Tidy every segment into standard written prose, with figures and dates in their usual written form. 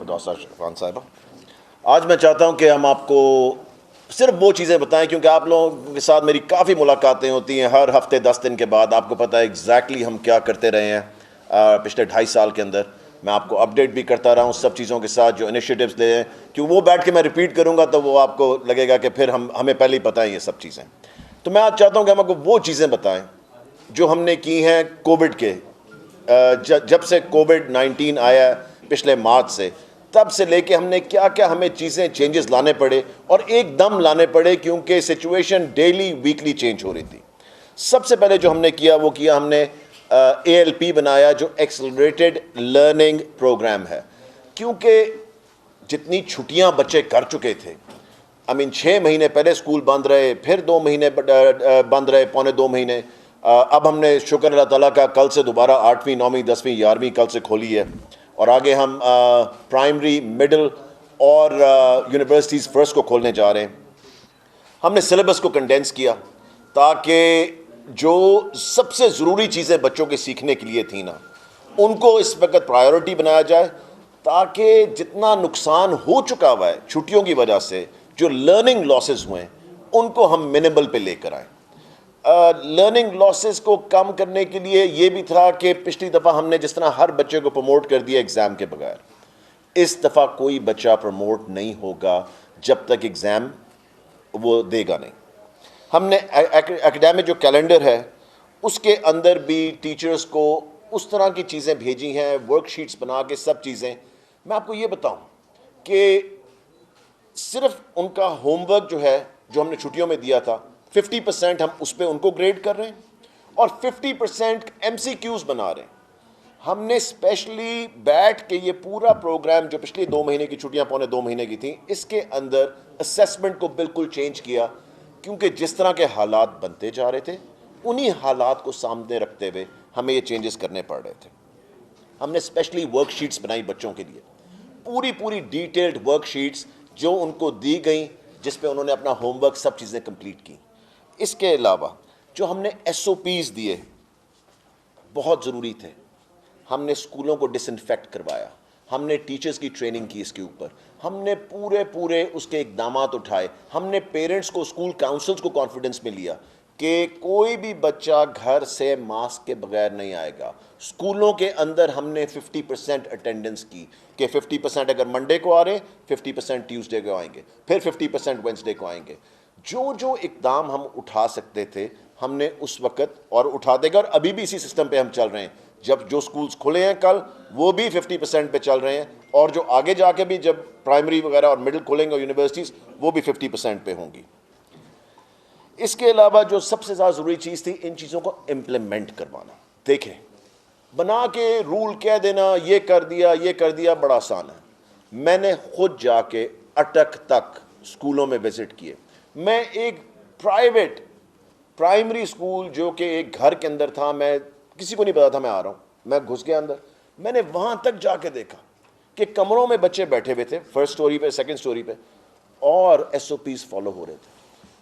فداسا خان صاحبہ. آج میں چاہتا ہوں کہ ہم آپ کو صرف وہ چیزیں بتائیں کیونکہ آپ لوگوں کے ساتھ میری کافی ملاقاتیں ہوتی ہیں ہر ہفتے 10 دن کے بعد. آپ کو پتہ ہے ایگزیکٹلی ہم کیا کرتے رہے ہیں پچھلے 2.5 سال کے اندر. میں آپ کو اپڈیٹ بھی کرتا رہا ہوں سب چیزوں کے ساتھ جو انیشیٹوز لے ہیں, کیوں وہ بیٹھ کے میں ریپیٹ کروں گا تو وہ آپ کو لگے گا کہ پھر ہمیں پہلے ہی پتہ ہے یہ سب چیزیں. تو میں آج چاہتا ہوں کہ ہم آپ کو وہ چیزیں بتائیں جو ہم نے کی ہیں کووڈ کے جب سے کووڈ-19 آیا پچھلے مارچ سے, تب سے لے کے ہم نے کیا کیا ہمیں چیزیں چینجز لانے پڑے اور ایک دم لانے پڑے کیونکہ سچویشن ڈیلی ویکلی چینج ہو رہی تھی. سب سے پہلے جو ہم نے کیا وہ کیا ہم نے ALP بنایا جو ایکسلریٹڈ لرننگ پروگرام ہے, کیونکہ جتنی چھٹیاں بچے کر چکے تھے, 6 مہینے پہلے اسکول بند رہے, پھر 2 مہینے بند رہے, پونے 2 مہینے. اب ہم نے شکر اللہ تعالیٰ کا کل سے دوبارہ 8ویں 9ویں 10ویں 11ویں کل سے کھولی ہے, اور آگے ہم پرائمری مڈل اور یونیورسٹیز فرسٹ کو کھولنے جا رہے ہیں. ہم نے سلیبس کو کنڈینس کیا تاکہ جو سب سے ضروری چیزیں بچوں کے سیکھنے کے لیے تھیں نا, ان کو اس وقت پرائیورٹی بنایا جائے, تاکہ جتنا نقصان ہو چکا ہوا ہے چھٹیوں کی وجہ سے, جو لرننگ لاسز ہوئے ہیں, ان کو ہم منیمل پہ لے کر آئیں. لرننگ لاسز کو کم کرنے کے لیے یہ بھی تھا کہ پچھلی دفعہ ہم نے جس طرح ہر بچے کو پروموٹ کر دیا ایگزام کے بغیر, اس دفعہ کوئی بچہ پروموٹ نہیں ہوگا جب تک ایگزام وہ دے گا نہیں. ہم نے ایکڈیمک جو کیلنڈر ہے اس کے اندر بھی ٹیچرز کو اس طرح کی چیزیں بھیجی ہیں, ورک شیٹس بنا کے سب چیزیں. میں آپ کو یہ بتاؤں کہ صرف ان کا ہوم ورک جو ہے جو ہم نے چھٹیوں میں دیا تھا 50% ہم اس پہ ان کو گریڈ کر رہے ہیں اور 50% MCQs بنا رہے ہیں. ہم نے اسپیشلی بیٹھ کے یہ پورا پروگرام جو پچھلی 2 مہینے کی چھٹیاں پونے 2 مہینے کی تھیں, اس کے اندر اسیسمنٹ کو بالکل چینج کیا, کیونکہ جس طرح کے حالات بنتے جا رہے تھے انہی حالات کو سامنے رکھتے ہوئے ہمیں یہ چینجز کرنے پڑ رہے تھے. ہم نے اسپیشلی ورک شیٹس بنائی بچوں کے لیے, پوری ڈیٹیلڈ ورک شیٹس جو ان کو دی گئیں, جس پہ انہوں نے اپنا ہوم ورک سب چیزیں کمپلیٹ کی. اس کے علاوہ جو ہم نے SOPs دیے بہت ضروری تھے. ہم نے اسکولوں کو ڈس انفیکٹ کروایا, ہم نے ٹیچرز کی ٹریننگ کی اس کے اوپر, ہم نے پورے اس کے اقدامات اٹھائے. ہم نے پیرنٹس کو, اسکول کاؤنسلز کو کانفیڈنس میں لیا کہ کوئی بھی بچہ گھر سے ماسک کے بغیر نہیں آئے گا. اسکولوں کے اندر ہم نے 50% اٹینڈنس کی کہ 50% اگر منڈے کو آ رہے ہیں 50% ٹیوزڈے کو آئیں گے, پھر 50% وینسڈے کو آئیں گے. جو اقدام ہم اٹھا سکتے تھے ہم نے اس وقت اور اٹھا دے گا, اور ابھی بھی اسی سسٹم پہ ہم چل رہے ہیں. جب جو سکولز کھلے ہیں کل وہ بھی 50% پہ چل رہے ہیں, اور جو آگے جا کے بھی جب پرائمری وغیرہ اور مڈل کھولیں گے اور یونیورسٹیز وہ بھی 50% پہ ہوں گی. اس کے علاوہ جو سب سے زیادہ ضروری چیز تھی ان چیزوں کو امپلیمنٹ کروانا. دیکھیں, بنا کے رول کہہ دینا یہ کر دیا بڑا آسان ہے. میں نے خود جا کے اٹک تک اسکولوں میں وزٹ کیے. میں ایک پرائیویٹ پرائمری اسکول جو کہ ایک گھر کے اندر تھا, میں کسی کو نہیں پتا تھا میں آ رہا ہوں, میں گھس گیا اندر. میں نے وہاں تک جا کے دیکھا کہ کمروں میں بچے بیٹھے ہوئے تھے, فرسٹ سٹوری پہ, سیکنڈ سٹوری پہ, اور SOPs فالو ہو رہے تھے.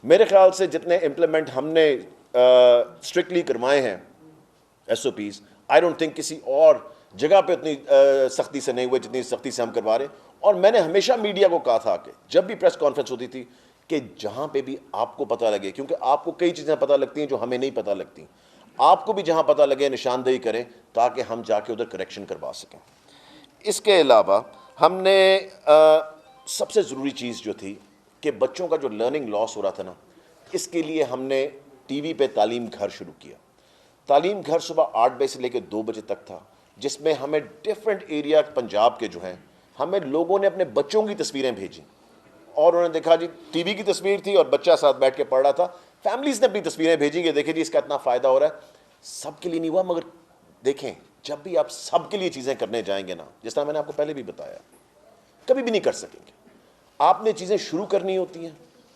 میرے خیال سے جتنے امپلیمنٹ ہم نے اسٹرکٹلی کروائے ہیں SOPs, آئی ڈونٹ تھنک کسی اور جگہ پہ اتنی سختی سے نہیں ہوئے جتنی سختی سے ہم کروا رہے ہیں. اور میں نے ہمیشہ میڈیا کو کہا تھا کہ جب بھی پریس کانفرنس ہوتی تھی کہ جہاں پہ بھی آپ کو پتہ لگے, کیونکہ آپ کو کئی چیزیں پتہ لگتی ہیں جو ہمیں نہیں پتہ لگتی, آپ کو بھی جہاں پتہ لگے نشاندہی کریں تاکہ ہم جا کے ادھر کریکشن کروا سکیں. اس کے علاوہ ہم نے سب سے ضروری چیز جو تھی کہ بچوں کا جو لرننگ لاس ہو رہا تھا نا, اس کے لیے ہم نے ٹی وی پہ تعلیم گھر شروع کیا. تعلیم گھر صبح 8 بجے سے لے کے 2 بجے تک تھا, جس میں ہمیں ڈفرینٹ ایریا پنجاب کے جو ہیں ہمیں لوگوں نے اپنے بچوں کی تصویریں بھیجیں, اور انہوں نے دیکھا جی ٹی وی کی تصویر تھی اور بچہ ساتھ بیٹھ کے پڑھ رہا تھا. فیملیز نے اپنی تصویریں بھیجی کہ دیکھیں جی اس کا اتنا فائدہ ہو رہا ہے. سب کے لیے نہیں ہوا, مگر دیکھیں جب بھی آپ سب کے لیے چیزیں کرنے جائیں گے نا, جس طرح میں نے آپ کو پہلے بھی بتایا, کبھی بھی نہیں کر سکیں گے. آپ نے چیزیں شروع کرنی ہوتی ہیں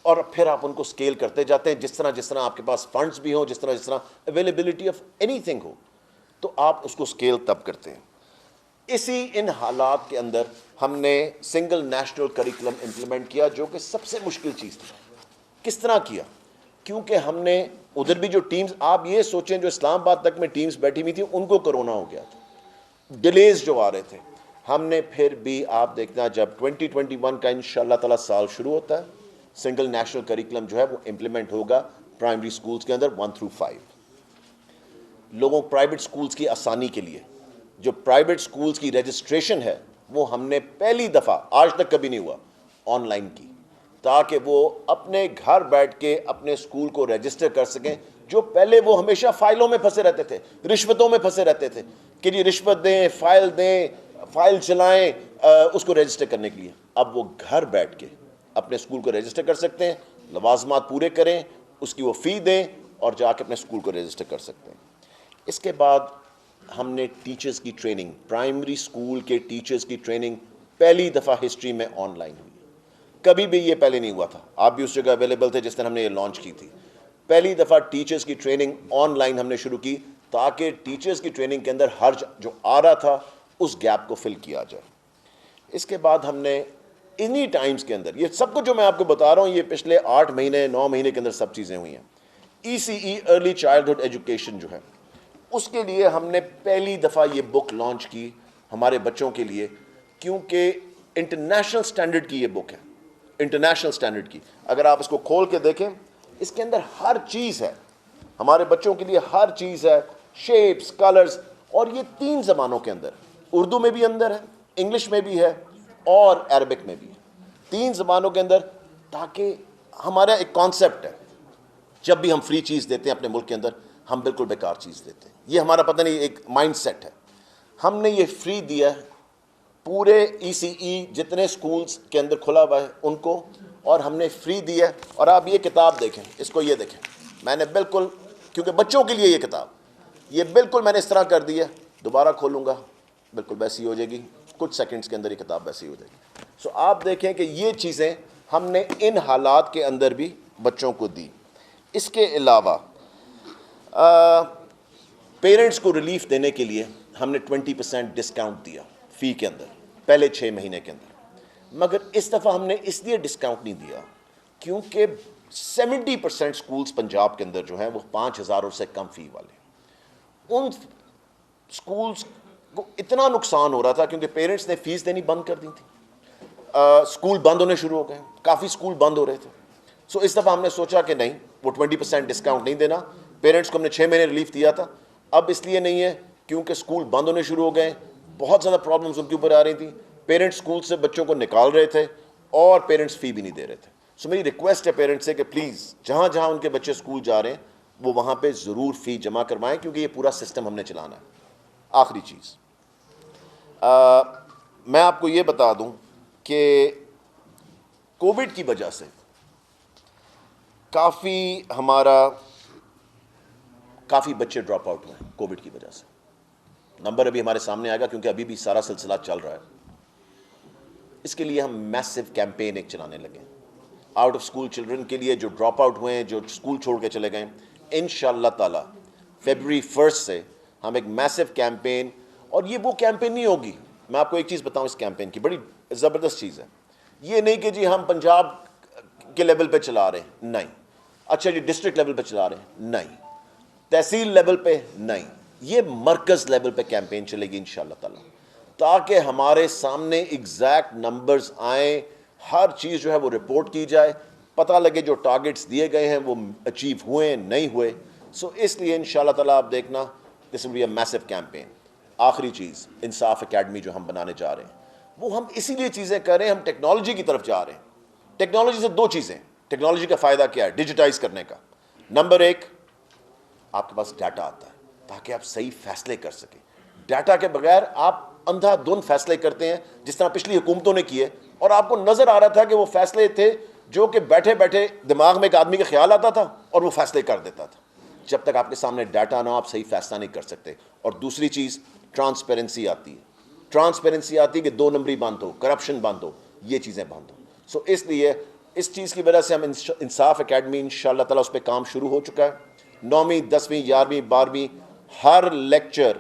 اور پھر آپ ان کو سکیل کرتے جاتے ہیں, جس طرح آپ کے پاس فنڈز بھی ہوں, جس طرح اویلیبلٹی آف اینی تھنگ ہو, تو آپ اس کو سکیل تب کرتے ہیں. ان حالات کے اندر ہم نے سنگل نیشنل کریکولم امپلیمنٹ کیا, جو کہ سب سے مشکل چیز تھی. کس طرح کیا؟ کیونکہ ہم نے ادھر بھی جو ٹیمز, آپ یہ سوچیں جو اسلام آباد تک میں ٹیمز بیٹھی ہوئی تھی ان کو کرونا ہو گیا تھا, ڈیلیز جو آ رہے تھے. ہم نے پھر بھی آپ دیکھنا جب 2021 کا انشاءاللہ تعالی سال شروع ہوتا ہے سنگل نیشنل کریکولم جو ہے وہ امپلیمنٹ ہوگا پرائمری سکولز کے اندر 1 through 5. لوگوں پرائیویٹ سکولز کی آسانی کے لیے جو پرائیویٹ سکولز کی رجسٹریشن ہے وہ ہم نے پہلی دفعہ آج تک کبھی نہیں ہوا آن لائن کی، تاکہ وہ اپنے گھر بیٹھ کے اپنے سکول کو رجسٹر کر سکیں، جو پہلے وہ ہمیشہ فائلوں میں پھنسے رہتے تھے، رشوتوں میں پھنسے رہتے تھے کہ جی رشوت دیں، فائل چلائیں اس کو رجسٹر کرنے کے لیے. اب وہ گھر بیٹھ کے اپنے سکول کو رجسٹر کر سکتے ہیں، لوازمات پورے کریں، اس کی وہ فی دیں اور جا کے اپنے سکول کو رجسٹر کر سکتے ہیں. اس کے بعد ہم نے ٹیچرز کی ٹریننگ، پرائمری سکول کے ٹیچرز کی ٹریننگ پہلی دفعہ ہسٹری میں آن لائن ہوئی. کبھی بھی یہ پہلے نہیں ہوا تھا، آپ بھی اس جگہ اویلیبل تھے جس دن ہم نے یہ لانچ کی تھی. پہلی دفعہ ٹیچرز کی ٹریننگ آن لائن ہم نے شروع کی تاکہ ٹیچرز کی ٹریننگ کے اندر حرج جو آ رہا تھا اس گیپ کو فل کیا جائے. اس کے بعد ہم نے انہی ٹائمز کے اندر یہ سب کچھ جو میں آپ کو بتا رہا ہوں یہ پچھلے 8 مہینے 9 مہینے کے اندر سب چیزیں ہوئی ہیں. ECE ارلی چائلڈہڈ ایجوکیشن جو ہے اس کے لیے ہم نے پہلی دفعہ یہ بک لانچ کی ہمارے بچوں کے لیے، کیونکہ انٹرنیشنل سٹینڈرڈ کی یہ بک ہے، انٹرنیشنل سٹینڈرڈ کی. اگر آپ اس کو کھول کے دیکھیں اس کے اندر ہر چیز ہے، ہمارے بچوں کے لیے ہر چیز ہے، شیپس، کلرز، اور یہ 3 زبانوں کے اندر، اردو میں بھی اندر ہے، انگلش میں بھی ہے اور عربک میں بھی ہے، 3 زبانوں کے اندر. تاکہ ہمارا ایک کانسیپٹ ہے جب بھی ہم فری چیز دیتے ہیں اپنے ملک کے اندر ہم بالکل بیکار چیز دیتے ہیں، یہ ہمارا پتہ نہیں ایک مائنڈ سیٹ ہے. ہم نے یہ فری دیا ہے پورے ECE جتنے سکولز کے اندر کھلا ہوا ہے ان کو، اور ہم نے فری دیا ہے. اور آپ یہ کتاب دیکھیں، اس کو یہ دیکھیں، میں نے بالکل کیونکہ بچوں کے لیے یہ کتاب یہ بالکل میں نے اس طرح کر دی ہے، دوبارہ کھولوں گا بالکل ویسی ہو جائے گی، کچھ سیکنڈز کے اندر یہ کتاب ویسی ہو جائے گی. سو آپ دیکھیں کہ یہ چیزیں ہم نے ان حالات کے اندر بھی بچوں کو دی. اس کے علاوہ پیرنٹس کو ریلیف دینے کے لیے ہم نے 20% ڈسکاؤنٹ دیا فی کے اندر پہلے 6 مہینے کے اندر. مگر اس دفعہ ہم نے اس لیے ڈسکاؤنٹ نہیں دیا کیونکہ 70% سکولز پنجاب کے اندر جو ہیں وہ 5,000 سے کم فی والے. ان سکولز کو اتنا نقصان ہو رہا تھا کیونکہ پیرنٹس نے فیس دینی بند کر دی تھی، سکول بند ہونے شروع ہو گئے، کافی سکول بند ہو رہے تھے. سو اس دفعہ ہم نے سوچا کہ نہیں، وہ 20% ڈسکاؤنٹ نہیں دینا. پیرنٹس کو ہم نے 6 مہینے ریلیف دیا تھا، اب اس لیے نہیں ہے کیونکہ سکول بند ہونے شروع ہو گئے، بہت زیادہ پرابلمز ان کے اوپر آ رہی تھیں، پیرنٹس سکول سے بچوں کو نکال رہے تھے اور پیرنٹس فی بھی نہیں دے رہے تھے. سو میری ریکویسٹ ہے پیرنٹس سے کہ پلیز جہاں جہاں ان کے بچے سکول جا رہے ہیں وہ وہاں پہ ضرور فی جمع کروائیں کیونکہ یہ پورا سسٹم ہم نے چلانا ہے. آخری چیز میں آپ کو یہ بتا دوں کہ کووڈ کی وجہ سے کافی بچے ڈراپ آؤٹ ہوئے ہیں کووڈ کی وجہ سے. نمبر ابھی ہمارے سامنے آئے گا کیونکہ ابھی بھی سارا سلسلہ چل رہا ہے. اس کے لیے ہم میسو کیمپین ایک چلانے لگے آؤٹ آف اسکول چلڈرن کے لیے جو ڈراپ آؤٹ ہوئے ہیں، جو اسکول چھوڑ کے چلے گئے. انشاءاللہ تعالی فیبروری 1 سے ہم ایک میسو کیمپین، اور یہ وہ کیمپین نہیں ہوگی، میں آپ کو ایک چیز بتاؤں اس کیمپین کی بڑی زبردست چیز ہے. یہ نہیں کہ جی ہم پنجاب کے لیول پہ چلا رہے ہیں، نہیں. اچھا جی ڈسٹرکٹ لیول پہ چلا رہے ہیں، نہیں. تحصیل لیول پہ نہیں، یہ مرکز لیول پہ کیمپین چلے گی انشاءاللہ تعالی، تاکہ ہمارے سامنے ایگزیکٹ نمبرز آئیں، ہر چیز جو ہے وہ رپورٹ کی جائے، پتہ لگے جو ٹارگٹس دیے گئے ہیں وہ اچیو ہوئے نہیں ہوئے. سو اس لیے انشاءاللہ تعالی آپ دیکھنا دس will be a Meesho campaign. آخری چیز انصاف اکیڈمی جو ہم بنانے جا رہے ہیں وہ ہم اسی لیے چیزیں کر رہے ہیں، ہم ٹیکنالوجی کی طرف جا رہے ہیں. ٹیکنالوجی سے 2 چیزیں، ٹیکنالوجی کا فائدہ کیا ہے ڈیجیٹائز کرنے کا. نمبر 1 آپ کے پاس ڈیٹا آتا ہے تاکہ آپ صحیح فیصلے کر سکیں. ڈیٹا کے بغیر آپ اندھا دھند فیصلے کرتے ہیں جس طرح پچھلی حکومتوں نے کیے، اور آپ کو نظر آ رہا تھا کہ وہ فیصلے تھے جو کہ بیٹھے بیٹھے دماغ میں ایک آدمی کا خیال آتا تھا اور وہ فیصلے کر دیتا تھا. جب تک آپ کے سامنے ڈیٹا نہ ہو آپ صحیح فیصلہ نہیں کر سکتے. اور دوسری چیز ٹرانسپیرنسی آتی ہے، ٹرانسپیرنسی آتی ہے کہ 2 نمبری بند ہو، کرپشن بند ہو، یہ چیزیں بند ہو. سو اس لیے اس چیز کی وجہ سے ہم انصاف اکیڈمی انشاءاللہ تعالیٰ اس پہ کام شروع ہو چکا ہے. 9ویں 10ویں 11ویں 12ویں ہر لیکچر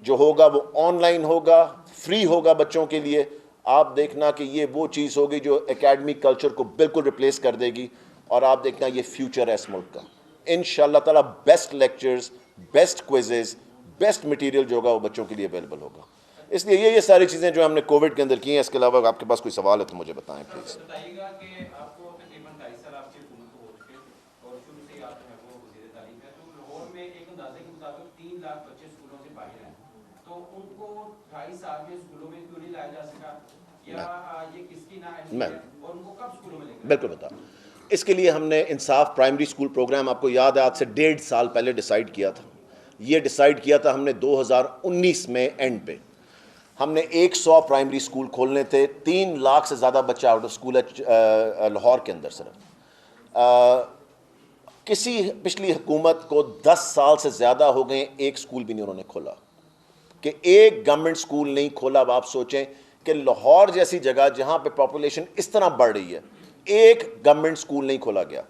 جو ہوگا وہ آن لائن ہوگا، فری ہوگا بچوں کے لیے. آپ دیکھنا کہ یہ وہ چیز ہوگی جو اکیڈمک کلچر کو بالکل ریپلیس کر دے گی، اور آپ دیکھنا یہ فیوچر ہے اس ملک کا. انشاءاللہ تعالیٰ best lectures, best quizzes, best material جو ہوگا وہ بچوں کے لیے اویلیبل ہوگا. اس لیے یہ ساری چیزیں جو ہم نے کووڈ کے اندر کی ہیں. اس کے علاوہ آپ کے پاس کوئی سوال ہے تو مجھے بتائیں پلیز. بتائیے گا کہ آپ کو تقریباً 2.5 سال آپ کی حکومت کو ہو چکے اور شروع سے ہی آپ جو ہے وہ وزیر تعلیم ہے, تو لاہور میں ایک اندازے کے مطابق 3 لاکھ بچے اسکولوں سے باہر ہیں, تو ان کو 2.5 سال میں اسکولوں میں کیوں نہیں لایا جا سکا, یا یہ کس کی نااہلی ہے اور ان کو کب اسکولوں میں لے کر؟ بالکل بتا. اس کے لیے ہم نے انصاف پرائمری اسکول پروگرام, آپ کو یاد ہے آج سے 1.5 سال پہلے ڈیسائیڈ کیا تھا. یہ ڈیسائیڈ کیا تھا ہم نے 2019 میں اینڈ پہ. ہم نے 100 پرائمری اسکول کھولنے تھے. 3 لاکھ سے زیادہ بچہ آؤٹ آف اسکول ہے لاہور کے اندر صرف. کسی پچھلی حکومت کو 10 سال سے زیادہ ہو گئے, ایک اسکول بھی نہیں انہوں نے کھولا, کہ ایک گورنمنٹ اسکول نہیں کھولا. اب آپ سوچیں کہ لاہور جیسی جگہ جہاں پہ پاپولیشن اس طرح بڑھ رہی ہے, ایک گورنمنٹ اسکول نہیں کھولا گیا.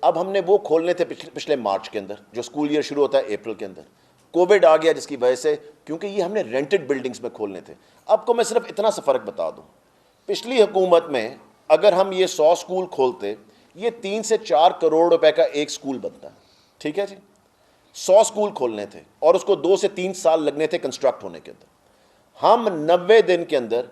اب ہم نے وہ کھولنے تھے پچھلے مارچ کے اندر, جو اسکول ایئر شروع ہوتا ہے اپریل کے اندر. کووڈ آ گیا جس کی وجہ سے, کیونکہ یہ ہم نے رینٹڈ بلڈنگز میں کھولنے تھے. آپ کو میں صرف اتنا سا فرق بتا دوں, پچھلی حکومت میں اگر ہم یہ 100 اسکول کھولتے, یہ 3 سے 4 کروڑ روپے کا ایک اسکول بنتا ہے. ٹھیک ہے جی, 100 اسکول کھولنے تھے اور اس کو 2 سے 3 سال لگنے تھے کنسٹرکٹ ہونے کے اندر. ہم 90 دن کے اندر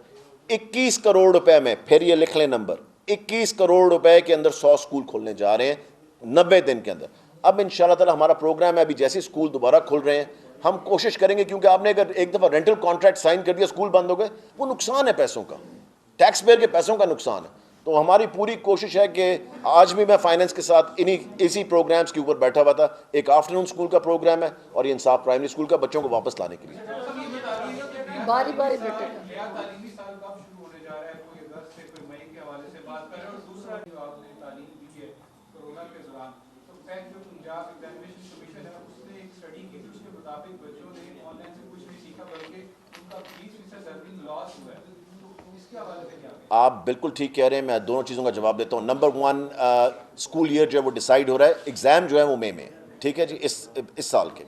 21 کروڑ روپے میں, پھر یہ لکھ لیں نمبر, 21 کروڑ روپے کے اندر 100 اسکول کھولنے جا رہے ہیں 90 دن کے اندر. اب انشاءاللہ تعالی ہمارا پروگرام ہے, ابھی جیسے اسکول دوبارہ کھل رہے ہیں ہم کوشش کریں گے, کیونکہ آپ نے اگر ایک دفعہ رینٹل کانٹریکٹ سائن کر دیا, اسکول بند ہو گئے, وہ نقصان ہے پیسوں کا, ٹیکس پیئر کے پیسوں کا نقصان ہے. تو ہماری پوری کوشش ہے کہ آج بھی میں فائننس کے ساتھ اسی پروگرامز کے اوپر بیٹھا ہوا تھا. ایک آفٹرنون اسکول کا پروگرام ہے اور یہ انصاف پرائمری اسکول کا, بچوں کو واپس لانے کے لیے. باری باری بیٹے نیا تعلیمی سال کب شروع ہونے جا رہا ہے, کوئی اگست سے کوئی مئی کے حوالے سے بات کریں. اور دوسرا جو آپ نے تعلیم دی ہے کورونا کے دوران, تو فیکٹ جو پنجاب ایگزامینیشن کمیشن ہے اس نے ایک اسٹڈی کی, اس کے مطابق بچوں نے آن لائن سے کچھ نہیں سیکھا بلکہ ان کا 20% لرننگ لاس ہوا ہے. تو اس کے حوالے سے کیا کہیں؟ آپ بالکل ٹھیک کہہ رہے ہیں, میں دونوں چیزوں کا جواب دیتا ہوں. نمبر 1, اسکول ایئر جو ہے وہ ڈیسائیڈ ہو رہا ہے, ایگزام جو ہے وہ مئی میں, ٹھیک ہے جی, اس سال کے,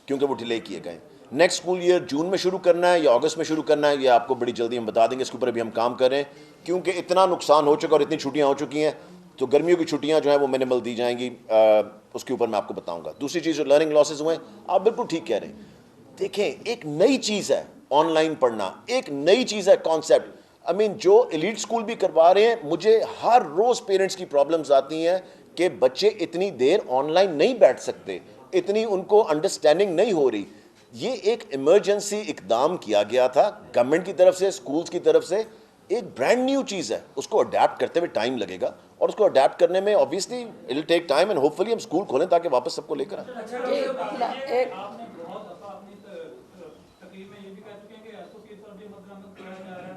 کیونکہ وہ ڈیلے کیے گئے. نیکسٹ اسکول ایئر جون میں شروع کرنا ہے یا اگست میں شروع کرنا ہے, یہ آپ کو بڑی جلدی ہم بتا دیں گے. اس کے اوپر ابھی ہم کام کر رہے ہیں, کیونکہ اتنا نقصان ہو چکا اور اتنی چھٹیاں ہو چکی ہیں, تو گرمیوں کی چھٹیاں جو ہیں وہ منیمل دی جائیں گی. اس کے اوپر میں آپ کو بتاؤں گا. دوسری چیز جو لرننگ لاسز ہوئے ہیں, آپ بالکل ٹھیک کہہ رہے ہیں. دیکھیں, ایک نئی چیز ہے آن لائن پڑھنا, ایک نئی چیز ہے کانسیپٹ. جو ایلیٹ اسکول بھی کروا رہے ہیں, مجھے ہر روز پیرنٹس کی پرابلمز آتی ہیں کہ بچے اتنی دیر آن لائن نہیں بیٹھ سکتے, اتنی ان کو انڈرسٹینڈنگ نہیں ہو رہی. یہ ایک ایمرجنسی اقدام کیا گیا تھا گورنمنٹ کی طرف سے, اسکولز کی طرف سے, ایک برانڈ نیو چیز ہے. اس کو اڈیپٹ کرتے ہوئے ٹائم لگے گا, اور اس کو اڈیپٹ کرنے میں obviously it will take time, and hopefully ہم اسکول کھولیں تاکہ واپس سب کو لے کر آئیں. ایک آپ نے بہت دفعہ اپنی تقریر میں یہ بھی کہہ چکے ہیں کہ ایسو کی طرف بھی مدرمت کرایا جا رہا ہے.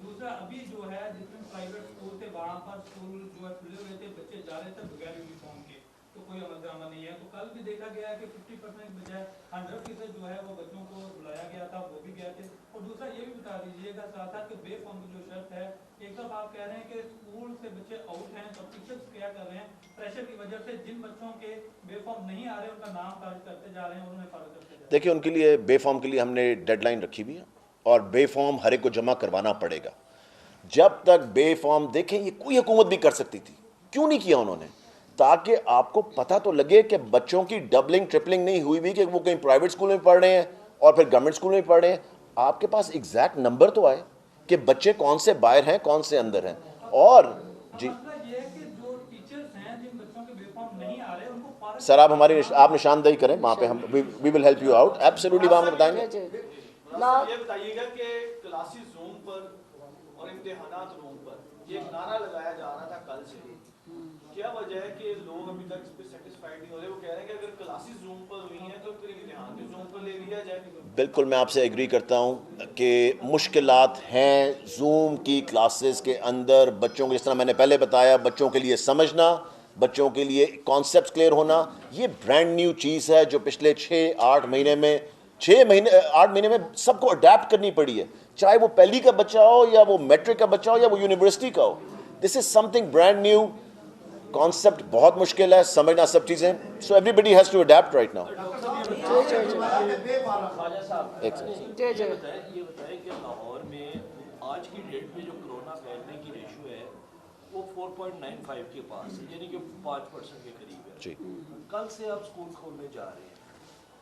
دوسرا, ابھی جو ہے جس میں پرائیویٹ اسکول تھے وہاں پر اسکول جو ہے کھلے ہوئے تھے, بچے جا رہے تھے بغیر یونیفارم کے, تو کوئی عمل درآمد نہیں ہے. تو کل بھی دیکھا گیا ہے کہ 50% بجائے 100% جو ہے وہ بچوں کو بلایا گیا تھا, وہ بھی گئے تھے. اور دوسرا یہ بھی بتا دیجیے گا ساتھ ساتھ کہ بے فارم کی جو شرط ہے, ایک طرف آپ کہہ رہے ہیں کہ اسکول سے بچے آؤٹ ہیں, تو ٹیچرس کیا کر رہے ہیں پریشر کی وجہ سے, جن بچوں کے بے فارم نہیں آ رہے ان کا نام خارج کرتے جا رہے ہیں, انہوں نے خارج کرتے جا رہے ہیں. دیکھیں, ان کے لیے بے فارم کے لیے ہم نے ڈیڈ لائن رکھی ہوئی ہے, اور بے فارم ہر ایک کو جمع کروانا پڑے گا. جب تک بے فارم, دیکھیں یہ کوئی حکومت بھی کر سکتی تھی, کیوں نہیں کیا انہوں نے, تاکہ آپ کو پتہ تو لگے کہ بچوں کی ڈبلنگ ٹرپلنگ نہیں ہوئی بھی, کہ وہ کہیں پرائیویٹ اسکول میں پڑھ رہے ہیں اور پھر گورنمنٹ اسکول میں پڑھ رہے ہیں. آپ کے پاس ایگزیکٹ نمبر تو آئے کہ بچے کون سے باہر ہیں کون سے اندر ہیں. اور جی سر, آپ نشاندہی کریں وہاں پہ, ہم we will help you out absolutely, وہاں ہم بتائیں گے. یہ بتائیے گا کہ کلاسز زوم پر اور امتحانات روم پر, یہ ایک نعرہ لگایا جا رہا تھا کل سے, کیا وجہ ہے کہ لوگ ابھی تک اس پہ سیٹسفائیڈ نہیں ہو رہے؟ وہ کہہ رہے ہیں کہ اگر کلاسز زوم پر ہوئی ہیں تو پھر امتحان بھی زوم پر لے لیا جائے. بالکل میں آپ سے ایگری کرتا ہوں کہ مشکلات ہیں زوم کی کلاسز کے اندر. بچوں کو, جس طرح میں نے پہلے بتایا, بچوں کے لیے سمجھنا, بچوں کے لیے کانسیپٹس کلیئر ہونا, یہ برانڈ نیو چیز ہے جو پچھلے 8 مہینے میں 8 مہینے میں سب کو اڈیپٹ کرنی پڑی ہے, چاہے وہ پہلی کا بچہ ہو یا وہ میٹرک کا بچہ ہو یا وہ یونیورسٹی کا ہو. This is some thing brand new, concept بہت مشکل ہے سمجھنا سب چیزیں. سو ایوری بڈی has to adapt right now. یہ بتائیں کہ لاہور میں آج کی ڈیٹ میں جو کرونا پھیلنے کی ریشو ہے وہ 4.95 کے پاس ہے, یعنی کہ 5% کے قریب ہے. جی, کل سے آپ اسکول کھولنے جا رہے ہیں,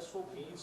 SOPs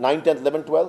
9, 10, 11, 12,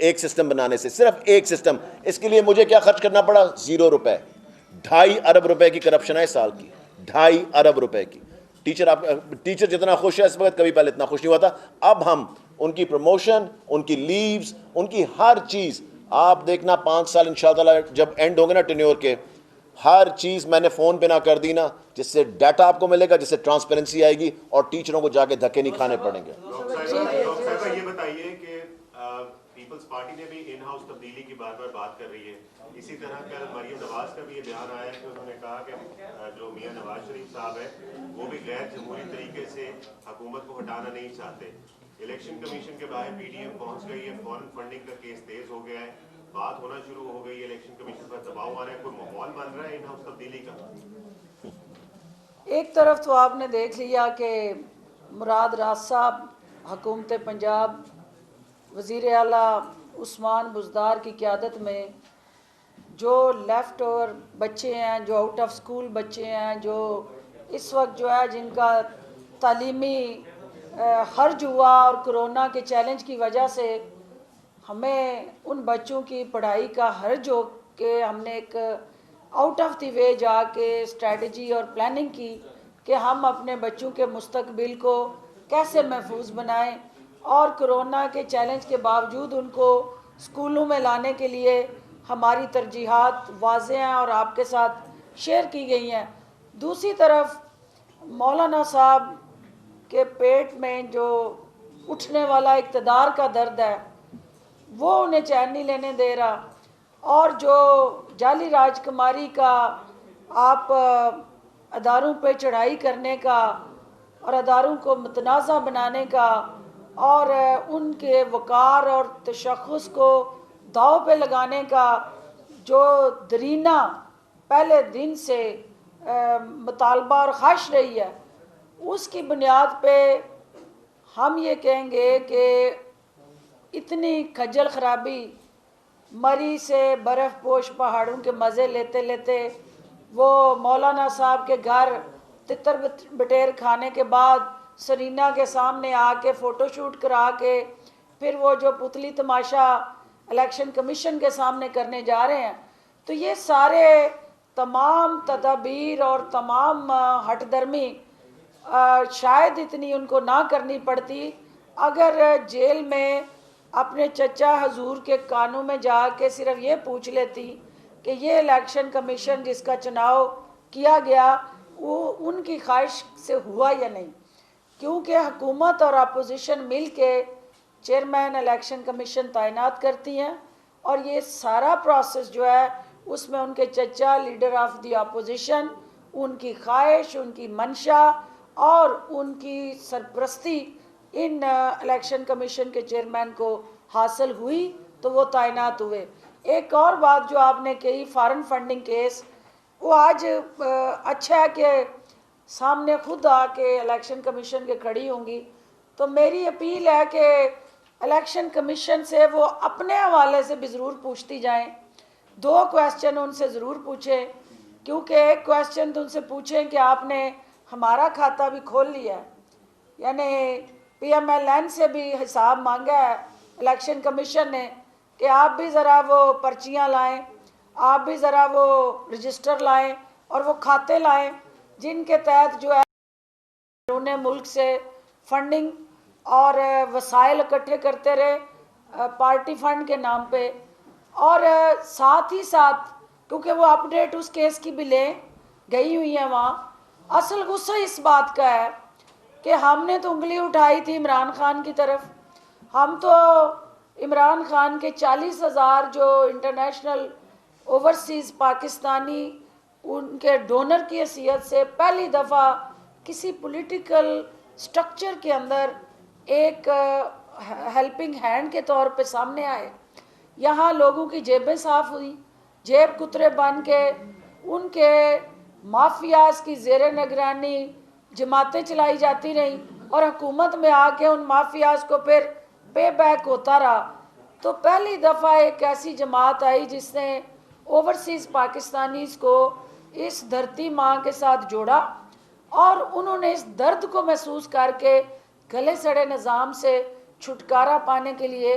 ایک سسٹم بنانے سے, صرف ایک سسٹم. اس کے لیے مجھے کیا خرچ کرنا پڑا؟ 0 روپے. 2.5 ارب روپے کی کرپشن ہے سال کی, 2.5 ارب روپے کی. ٹیچر جتنا خوش ہے اس وقت, کبھی پہلے اتنا خوش نہیں ہوا تھا. اب ہم ان کی پروموشن, ان کی لیوز, ان کی ہر چیز, آپ دیکھنا 5 سال انشاءاللہ جب اینڈ ہوں گے نا ٹینیور کے, ہر چیز میں نے فون پہ نہ کر دی نا, جس سے ڈیٹا آپ کو ملے گا, جس سے ٹرانسپیرنسی آئے گی, اور ٹیچروں کو جا کے دھکے نہیں کھانے پڑیں گے. یہ بتائیے کہ پیپلز پارٹی نے بھی ان ہاؤس تبدیلی کی بار بار بات کر رہی ہے. اسی طرح کل مریم نواز کا بھی یہ بیان آیا ہے کہ انہوں نے کہا کہ جو میاں نواز شریف صاحب ہے وہ بھی غیر جمہوری طریقے سے حکومت کو ہٹانا نہیں چاہتے. الیکشن کمیشن کے باہر پی ڈی ایم پہنچ گئی ہے, فورن فنڈنگ کا کیس تیز ہو گیا ہے, بات ہونا شروع ہو گئی ہے, الیکشن کمیشن پر دباؤ آ رہا ہے, کوئی ماحول بن رہا ہے ان ہاؤس تبدیلی کا؟ ایک طرف تو آپ نے دیکھ لیا کہ مراد راز صاحب حکومت پنجاب وزیر اعلیٰ عثمان بزدار کی قیادت میں جو لیفٹ اوور بچے ہیں, جو آؤٹ آف سکول بچے ہیں, جو اس وقت جو ہے جن کا تعلیمی خرچ ہوا اور کرونا کے چیلنج کی وجہ سے ہمیں ان بچوں کی پڑھائی کا حرج ہو کہ ہم نے ایک آؤٹ آف دی وے جا کے اسٹریٹجی اور پلاننگ کی کہ ہم اپنے بچوں کے مستقبل کو کیسے محفوظ بنائیں, اور کرونا کے چیلنج کے باوجود ان کو اسکولوں میں لانے کے لیے ہماری ترجیحات واضح ہیں اور آپ کے ساتھ شیئر کی گئی ہیں. دوسری طرف مولانا صاحب کے پیٹ میں جو اٹھنے والا اقتدار کا درد ہے وہ انہیں چین نہیں لینے دے رہا, اور جو جعلی راج کماری کا آپ اداروں پہ چڑھائی کرنے کا اور اداروں کو متنازع بنانے کا اور ان کے وقار اور تشخص کو داؤ پہ لگانے کا جو درینہ پہلے دن سے مطالبہ اور خواہش رہی ہے, اس کی بنیاد پہ ہم یہ کہیں گے کہ اتنی کھجل خرابی, مری سے برف پوش پہاڑوں کے مزے لیتے لیتے وہ مولانا صاحب کے گھر تتر بٹیر کھانے کے بعد سرینا کے سامنے آ کے فوٹو شوٹ کرا کے پھر وہ جو پتلی تماشا الیکشن کمیشن کے سامنے کرنے جا رہے ہیں, تو یہ سارے تمام تدابیر اور تمام ہٹ درمی شاید اتنی ان کو نہ کرنی پڑتی اگر جیل میں اپنے چچا حضور کے کانوں میں جا کے صرف یہ پوچھ لیتی کہ یہ الیکشن کمیشن جس کا چناؤ کیا گیا وہ ان کی خواہش سے ہوا یا نہیں. کیونکہ حکومت اور اپوزیشن مل کے چیئرمین الیکشن کمیشن تعینات کرتی ہیں, اور یہ سارا پروسیس جو ہے اس میں ان کے چچا لیڈر آف دی اپوزیشن, ان کی خواہش, ان کی منشا اور ان کی سرپرستی ان الیکشن کمیشن کے چیئرمین کو حاصل ہوئی تو وہ تعینات ہوئے. ایک اور بات جو آپ نے کہی فارن فنڈنگ کیس, وہ آج اچھا ہے کہ سامنے خود آ کے الیکشن کمیشن کے کھڑی ہوں گی, تو میری اپیل ہے کہ الیکشن کمیشن سے وہ اپنے حوالے سے بھی ضرور پوچھتی جائیں. 2 کویسچن ان سے ضرور پوچھیں, کیونکہ ایک کویسچن تو ان سے پوچھیں کہ آپ نے ہمارا کھاتہ بھی کھول لیا ہے, یعنی پی ایم ایل این سے بھی حساب مانگا ہے الیکشن کمیشن نے کہ آپ بھی ذرا وہ پرچیاں لائیں, آپ بھی ذرا وہ رجسٹر لائیں اور وہ کھاتے لائیں جن کے تحت جو ہے بیرون ملک سے فنڈنگ اور وسائل اکٹھے کرتے رہے پارٹی فنڈ کے نام پہ, اور ساتھ ہی ساتھ کیونکہ وہ اپ ڈیٹ اس کیس کی بھی لیں گئی ہوئی ہیں وہاں. اصل غصہ اس بات کا ہے کہ ہم نے تو انگلی اٹھائی تھی عمران خان کی طرف, ہم تو عمران خان کے 40,000 جو انٹرنیشنل اوورسیز پاکستانی ان کے ڈونر کی حیثیت سے پہلی دفعہ کسی پولیٹیکل سٹرکچر کے اندر ایک ہیلپنگ ہینڈ کے طور پہ سامنے آئے. یہاں لوگوں کی جیبیں صاف ہوئی, جیب کترے بن کے ان کے مافیاز کی زیر نگرانی جماعتیں چلائی جاتی رہیں اور حکومت میں آ کے ان مافیاز کو پھر پے بیک ہوتا رہا. تو پہلی دفعہ ایک ایسی جماعت آئی جس نے اوورسیز پاکستانیز کو اس دھرتی ماں کے ساتھ جوڑا, اور انہوں نے اس درد کو محسوس کر کے گلے سڑے نظام سے چھٹکارا پانے کے لیے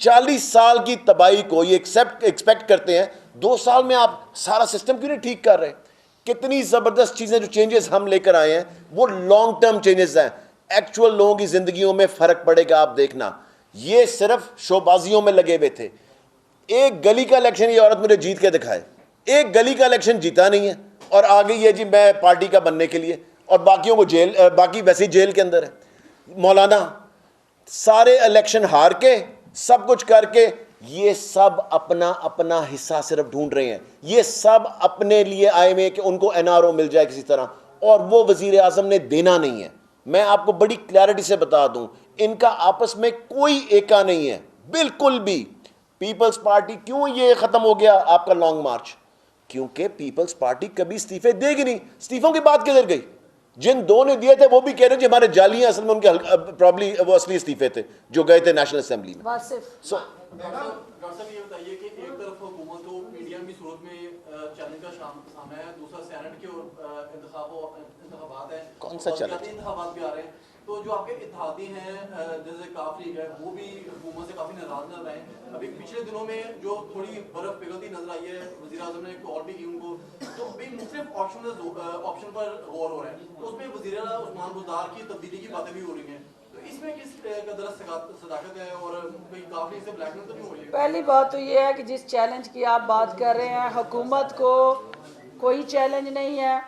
40 سال کی تباہی کو یہ ایکسپیکٹ کرتے ہیں 2 سال میں آپ سارا سسٹم کیوں نہیں ٹھیک کر رہے؟ کتنی زبردست چیزیں جو چینجز ہم لے کر آئے ہیں وہ لانگ ٹرم چینجز ہیں، ایکچول لوگوں کی زندگیوں میں فرق پڑے گا. آپ دیکھنا، یہ صرف شو بازیوں میں لگے ہوئے تھے. ایک گلی کا الیکشن یہ عورت مجھے جیت کے دکھائے، ایک گلی کا الیکشن جیتا نہیں ہے اور آ گئی ہے جی میں پارٹی کا بننے کے لیے، اور باقیوں کو جیل، باقی ویسے ہی جیل کے اندر ہے. مولانا سارے الیکشن ہار کے سب کچھ کر کے یہ سب اپنا اپنا حصہ صرف ڈھونڈ رہے ہیں. یہ سب اپنے لیے آئے ہوئے کہ ان کو NRO مل جائے کسی طرح، اور وہ وزیر اعظم نے دینا نہیں ہے. میں آپ کو بڑی کلیئرٹی سے بتا دوں، ان کا آپس میں کوئی ایکا نہیں ہے بالکل بھی. پیپلز پارٹی کیوں یہ ختم ہو گیا آپ کا لانگ مارچ؟ کیونکہ پیپلز پارٹی کبھی استعفے دے گی نہیں. استعفوں کی بات کدھر گئی؟ جن 2 نے دیے تھے وہ بھی کہہ رہے ہیں جی ہمارے جعلی ہیں، اصل میں ان کے پرابلی وہ اصلی استعفے تھے جو گئے تھے نیشنل اسمبلی میں. واصف ڈاکٹر صاحب یہ بتائیے کہ ایک طرف حکومت کو میڈیم کی صورت میں چیلنج کا سامنا ہے، دوسرا سینٹ کے اور انتخابات ہیں، کون سا چیلنج؟ انتخابات بھی آ رہے ہیں، تو جو آپ کے اتحادی ہیں جیسے کاف لیگ ہے وہ بھی حکومت سے کافی ناراض نظر آئے ہیں. ابھی پچھلے دنوں میں جو تھوڑی برف پگھلتی نظر آئی ہے، وزیر اعظم نے کال بھی کی ان کو، تو ابھی مختلف آپشن پر غور ہو رہا ہے. تو اس میں وزیر اعلیٰ عثمان بزدار کی تبدیلی کی باتیں بھی ہو رہی ہیں، تو اس میں کس قدر صداقت ہے اور کوئی کافی سے بلیک میل تو نہیں ہو رہی ہے؟ پہلی بات تو یہ ہے کہ جس چیلنج کی آپ بات کر رہے ہیں، حکومت کو کوئی چیلنج نہیں ہے.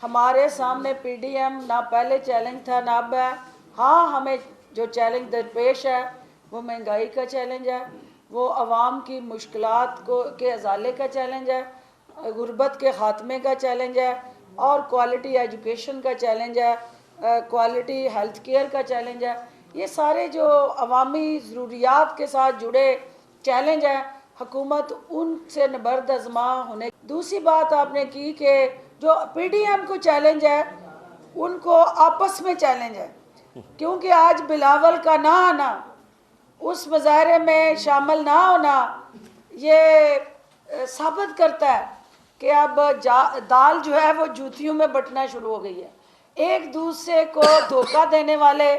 ہمارے سامنے PDM نہ پہلے چیلنج تھا نہ اب ہے. ہاں ہمیں جو چیلنج درپیش ہے وہ مہنگائی کا چیلنج ہے، وہ عوام کی مشکلات کے ازالے کا چیلنج ہے، غربت کے خاتمے کا چیلنج ہے، اور کوالٹی ایجوکیشن کا چیلنج ہے، کوالٹی ہیلتھ کیئر کا چیلنج ہے. یہ سارے جو عوامی ضروریات کے ساتھ جڑے چیلنج ہیں، حکومت ان سے نبرد ازما ہونے. دوسری بات آپ نے کی کہ جو PDM کو چیلنج ہے ان کو آپس میں چیلنج ہے، کیونکہ آج بلاول کا نہ آنا، اس مظاہرے میں شامل نہ ہونا، یہ ثابت کرتا ہے کہ اب دال جو ہے وہ جوتیوں میں بٹنا شروع ہو گئی ہے. ایک دوسرے کو دھوکہ دینے والے،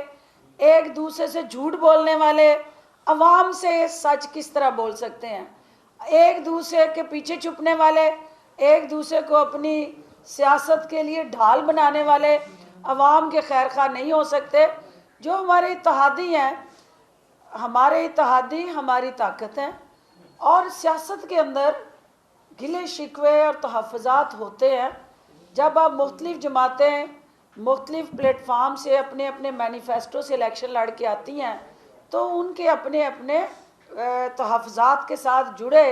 ایک دوسرے سے جھوٹ بولنے والے عوام سے سچ کس طرح بول سکتے ہیں؟ ایک دوسرے کے پیچھے چھپنے والے، ایک دوسرے کو اپنی سیاست کے لیے ڈھال بنانے والے عوام کے خیر خواہ نہیں ہو سکتے. جو ہمارے اتحادی ہیں، ہمارے اتحادی ہماری طاقت ہیں، اور سیاست کے اندر گلے شکوے اور تحفظات ہوتے ہیں. جب آپ مختلف جماعتیں مختلف پلیٹ فارم سے اپنے اپنے مینیفیسٹو سے الیکشن لڑ کے آتی ہیں تو ان کے اپنے اپنے تحفظات کے ساتھ جڑے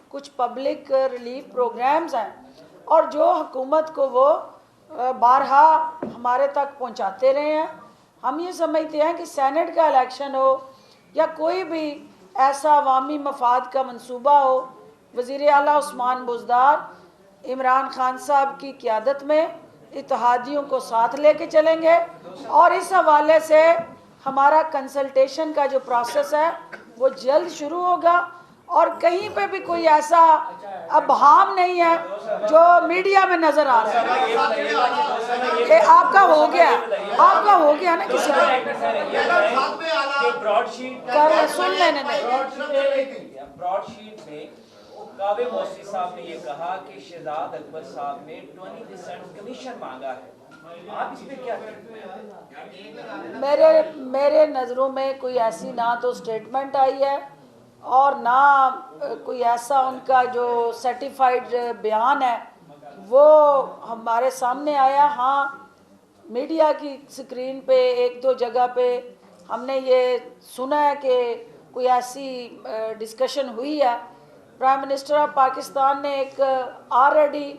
کچھ پبلک ریلیف پروگرامز ہیں، اور جو حکومت کو وہ بارہا ہمارے تک پہنچاتے رہے ہیں. ہم یہ سمجھتے ہیں کہ سینٹ کا الیکشن ہو یا کوئی بھی ایسا عوامی مفاد کا منصوبہ ہو، وزیر اعلیٰ عثمان بزدار عمران خان صاحب کی قیادت میں اتحادیوں کو ساتھ لے کے چلیں گے، اور اس حوالے سے ہمارا کنسلٹیشن کا جو پروسیس ہے وہ جلد شروع ہوگا. اور کہیں پہ بھی کوئی ایسا ابہام نہیں ہے جو میڈیا میں نظر آ رہا ہے کہ آپ کا ہو گیا، آپ کا ہو گیا نا کسی کو سن لینے نہیں. براڈ شیٹ میں کعبے موسوی صاحب نے یہ کہا کہ شہزاد اکبر صاحب نے 20% کمیشن مانگا ہے. آپ اس پہ کیا کہتے ہیں؟ میرے نظروں میں کوئی ایسی نہ تو سٹیٹمنٹ آئی ہے اور نہ کوئی ایسا ان کا جو سرٹیفائیڈ بیان ہے وہ ہمارے سامنے آیا. ہاں میڈیا کی سکرین پہ 1-2 جگہ پہ ہم نے یہ سنا ہے کہ کوئی ایسی ڈسکشن ہوئی ہے. پرائم منسٹر آف پاکستان نے ایک آلریڈی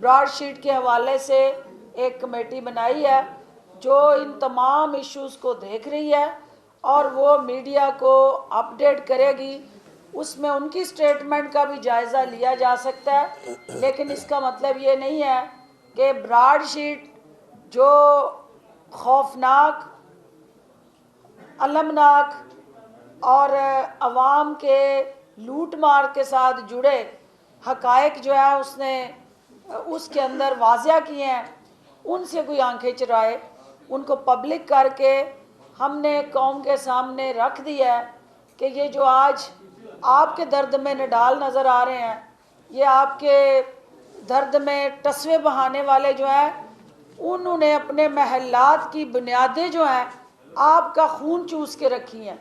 براڈ شیٹ کے حوالے سے ایک کمیٹی بنائی ہے جو ان تمام ایشوز کو دیکھ رہی ہے اور وہ میڈیا کو اپڈیٹ کرے گی. اس میں ان کی سٹیٹمنٹ کا بھی جائزہ لیا جا سکتا ہے، لیکن اس کا مطلب یہ نہیں ہے کہ براڈ شیٹ جو خوفناک، المناک اور عوام کے لوٹ مار کے ساتھ جڑے حقائق جو ہے اس نے اس کے اندر واضح کیے ہیں، ان سے کوئی آنکھیں چرائے، ان کو پبلک کر کے ہم نے قوم کے سامنے رکھ دیا ہے کہ یہ جو آج آپ کے درد میں نڈال نظر آ رہے ہیں، یہ آپ کے درد میں ٹسوے بہانے والے جو ہیں، انہوں نے اپنے محلات کی بنیادیں جو ہیں آپ کا خون چوس کے رکھی ہیں،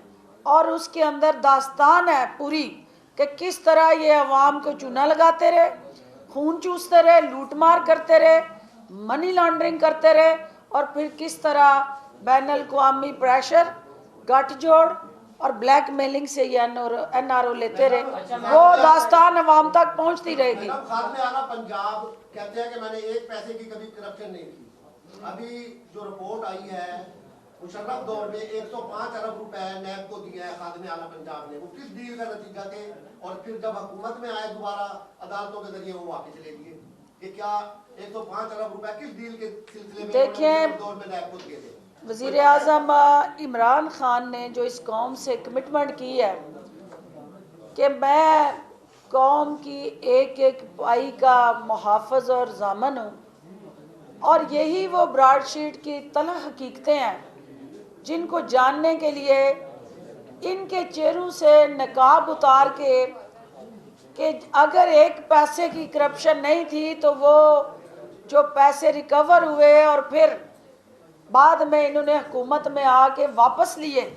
اور اس کے اندر داستان ہے پوری کہ کس طرح یہ عوام کو چونا لگاتے رہے، خون چوستے رہے، لوٹ مار کرتے رہے، منی لانڈرنگ کرتے رہے، اور پھر کس طرح بین الاقوامی پریشر، گٹھ جوڑ اور بلیک میلنگ سے یہ این آر او لیتے رہے. وہ داستان عوام تک پہنچتی رہے گی. خادم اعلیٰ پنجاب کہتے ہیں کہ میں نے ایک پیسے کی کبھی کرپشن نہیں کی. ابھی جو رپورٹ آئی ہے مشرف دور میں 105 ارب روپے نیب کو دیا ہے خادم اعلیٰ پنجاب نے، وہ کس ڈیل کا نتیجہ تھے؟ اور پھر جب حکومت میں آئے دوبارہ عدالتوں کے ذریعے وہ واپس لے لیے، کہ کیا 105 ارب روپے کس ڈیل کے سلسلے میں دیکھیں، دور میں نیب کو دیے تھے؟ وزیر اعظم عمران خان نے جو اس قوم سے کمٹمنٹ کی ہے کہ میں قوم کی ایک ایک پائی کا محافظ اور ضامن ہوں، اور یہی وہ براڈ شیٹ کی تلخ حقیقتیں ہیں جن کو جاننے کے لیے ان کے چہروں سے نقاب اتار کے کہ اگر ایک پیسے کی کرپشن نہیں تھی تو وہ جو پیسے ریکور ہوئے اور پھر بعد میں انہوں نے حکومت میں آ کے واپس لیے،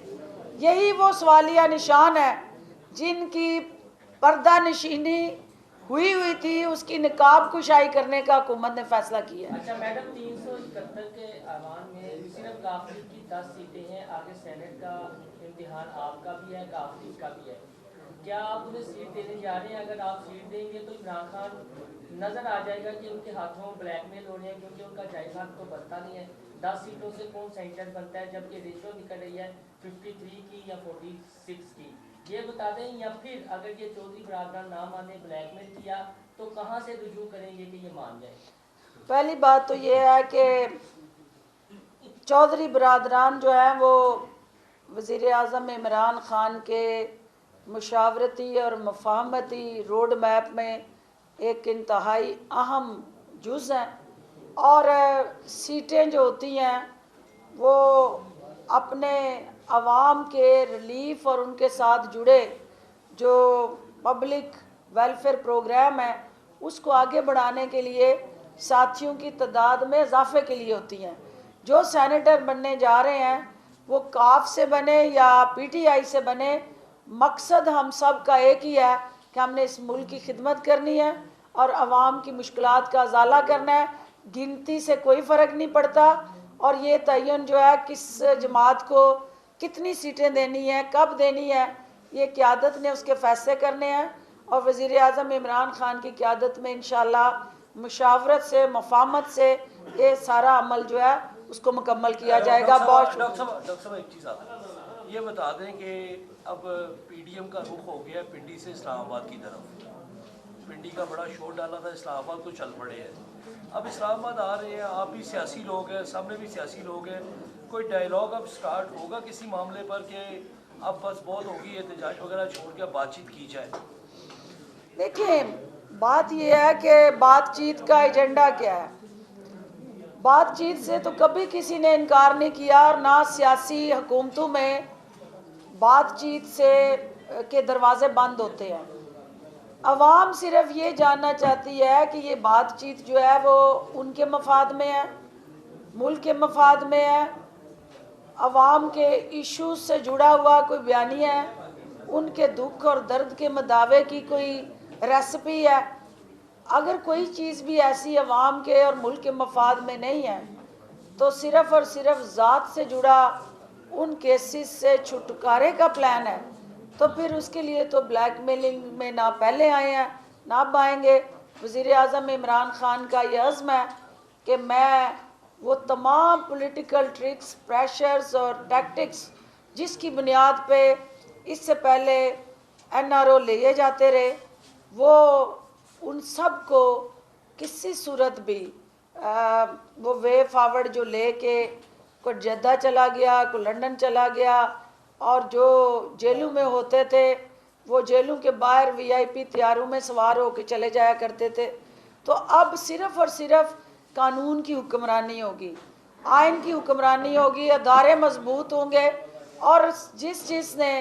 یہی وہ سوالیہ نشان ہے جن کی پردہ نشینی ہوئی تھی، اس کی نقاب کشائی کرنے کا حکومت نے فیصلہ کیا ہے. اچھا میڈم، 371 کے ایوان میں صرف کافری کی 10 سیٹیں ہیں، آگے سینٹ کا امتحان آپ کا بھی ہے، کافری کا بھی ہے. کیا آپ انہیں سیٹ دینے جا رہے ہیں؟ اگر آپ سیٹ دیں گے تو عمران خان نظر آ جائے گا کہ ان کے ہاتھوں بلیک میل ہو رہے ہیں، کیونکہ ان کا جائزہ تو بنتا نہیں ہے. 10 سیٹوں سے کون سینٹر بنتا ہے جبکہ ریشو نکل رہی ہے 53 کی یا 46 کی؟ یہ بتا دیں، یا پھر اگر یہ چودھری برادران نہ مانے، بلیک میل کیا، تو کہاں سے رجوع کریں گے کہ یہ مان جائیں؟ پہلی بات تو یہ ہے کہ چودھری برادران جو ہیں وہ وزیر اعظم عمران خان کے مشاورتی اور مفاہمتی روڈ میپ میں ایک انتہائی اہم جز ہیں، اور سیٹیں جو ہوتی ہیں وہ اپنے عوام کے ریلیف اور ان کے ساتھ جڑے جو پبلک ویلفیئر پروگرام ہے اس کو آگے بڑھانے کے لیے ساتھیوں کی تعداد میں اضافے کے لیے ہوتی ہیں. جو سینیٹر بننے جا رہے ہیں وہ کاف سے بنے یا پی ٹی آئی سے بنے، مقصد ہم سب کا ایک ہی ہے کہ ہم نے اس ملک کی خدمت کرنی ہے اور عوام کی مشکلات کا ازالہ کرنا ہے. گنتی سے کوئی فرق نہیں پڑتا، اور یہ تعین جو ہے کس جماعت کو کتنی سیٹیں دینی ہیں، کب دینی ہے، یہ قیادت نے اس کے فیصلے کرنے ہیں، اور وزیر اعظم عمران خان کی قیادت میں انشاءاللہ مشاورت سے، مفاہمت سے یہ سارا عمل جو ہے اس کو مکمل کیا جائے گا. بہت ڈاکٹر صاحب ایک چیز آپ یہ بتا دیں کہ اب پی ڈی ایم کا رخ ہو گیا پنڈی سے اسلام آباد کی طرف. پنڈی کا بڑا شور ڈالا تھا، اسلام آباد کو چل پڑے ہیں. اب اسلام آباد آ رہے ہیں، آپ بھی سیاسی لوگ ہیں، سامنے بھی سیاسی لوگ ہیں، کوئی ڈائلاگ اب سٹارٹ ہوگا کسی معاملے پر کہ اب بس بہت ہوگی احتجاج وغیرہ چھوڑ کے بات چیت کی جائے؟ دیکھیں، بات یہ ہے کہ بات چیت کا ایجنڈا کیا ہے. بات چیت سے تو کبھی کسی نے انکار نہیں کیا، اور نہ سیاسی حکومتوں میں بات چیت سے کے دروازے بند ہوتے ہیں. عوام صرف یہ جاننا چاہتی ہے کہ یہ بات چیت جو ہے وہ ان کے مفاد میں ہے، ملک کے مفاد میں ہے، عوام کے ایشوز سے جڑا ہوا کوئی بیانیہ ہے، ان کے دکھ اور درد کے مداوے کی کوئی ریسپی ہے. اگر کوئی چیز بھی ایسی عوام کے اور ملک کے مفاد میں نہیں ہے تو صرف اور صرف ذات سے جڑا ان کیسز سے چھٹکارے کا پلان ہے، تو پھر اس کے لیے تو بلیک میلنگ میں نہ پہلے آئے ہیں نہ اب آئیں گے. وزیر اعظم عمران خان کا یہ عزم ہے کہ میں وہ تمام پولیٹیکل ٹرکس، پریشرز اور ٹیکٹکس جس کی بنیاد پہ اس سے پہلے این آر او لیے جاتے رہے، وہ ان سب کو کسی صورت بھی وہ وے فارورڈ جو لے کے کوئی جدہ چلا گیا، کوئی لنڈن چلا گیا، اور جو جیلوں میں ہوتے تھے وہ جیلوں کے باہر وی آئی پی طیاروں میں سوار ہو کے چلے جایا کرتے تھے. تو اب صرف اور صرف قانون کی حکمرانی ہوگی، آئین کی حکمرانی ہوگی، ادارے مضبوط ہوں گے، اور جس نے